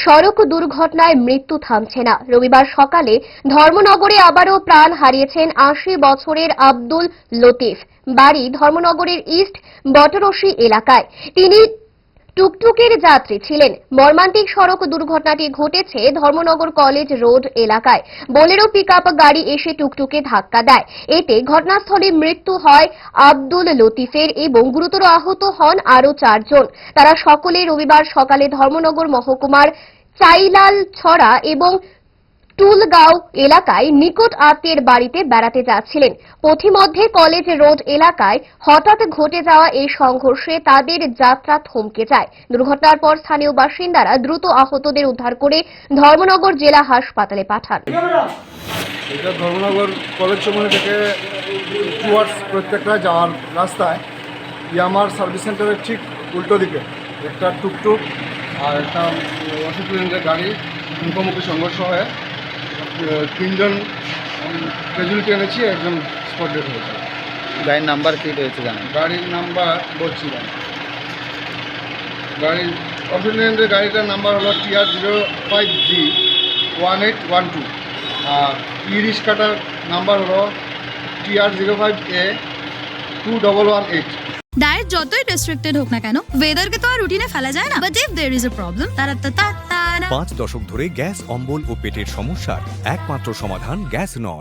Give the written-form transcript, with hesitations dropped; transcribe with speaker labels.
Speaker 1: সড়ক দুর্ঘটনায় মৃত্যু থামছে না। রবিবার সকালে ধর্মনগরে আবারও প্রাণ হারিয়েছেন ৮০ বছরের আব্দুল লতিফ। বাড়ি ধর্মনগরের ইস্ট বটরশি এলাকায়। তিনি টুকটুকের যাত্রী ছিলেন। মর্মান্তিক সড়ক দুর্ঘটনাটি ঘটেছে ধর্মনগর কলেজ রোড এলাকায়। বোলেরো পিকআপ গাড়ি এসে টুকটুকে ধাক্কা দেয়। এতে ঘটনাস্থলে মৃত্যু হয় আব্দুল লতিফের এবং গুরুতর আহত হন আরও ৪ জন। তারা সকলে রবিবার সকালে ধর্মনগর মহকুমার চাইলাল ছড়া এবং টুলগাঁও এলাকায় নিকট আত্মীয়ের বাড়িতে বেড়াতে যাচ্ছিলেন। পথিমধ্যে কলেজ রোড এলাকায় হঠাৎ ঘটে যাওয়া এই সংঘর্ষে তাদের যাত্রা থমকে যায়। দুর্ঘটনার পর স্থানীয় বাসিন্দারা দ্রুত আহতদের উদ্ধার করে ধর্মনগর জেলা হাসপাতালে পাঠান।
Speaker 2: এটা ধর্মনগর কলেজ চৌমুহনী থেকে টুয়ার্ডস প্রত্যেকটা যাওয়ার রাস্তায় ইয়ামার সার্ভিস সেন্টারের ঠিক উল্টো দিকে একটা টুকটুক আর একটা 80 সিলিন্ডারের গাড়ি মুখোমুখি সংঘর্ষ হয়ে 3 জন ক্যাজুয়ালিটি এনেছি, একজন স্পট ডেথ হয়েছে।
Speaker 3: গাড়ির নাম্বার কি রয়েছে জানেন?
Speaker 2: গাড়ির নাম্বার বলছি না, গাড়ির 80 সিলিন্ডারের গাড়িটার নাম্বার হলো TR05G1812 আর ই রিক্সাটার নাম্বার হলো TR05A2118।
Speaker 4: ডায়েট যতই রেস্ট্রিক্টেড হোক না কেন, ওয়েদারকে তো আর রুটিনে ফেলা যায় না। But if there is a problem, 5 দশক ধরে গ্যাস, অম্বল ও পেটের সমস্যার একমাত্র সমাধান গ্যাস নল।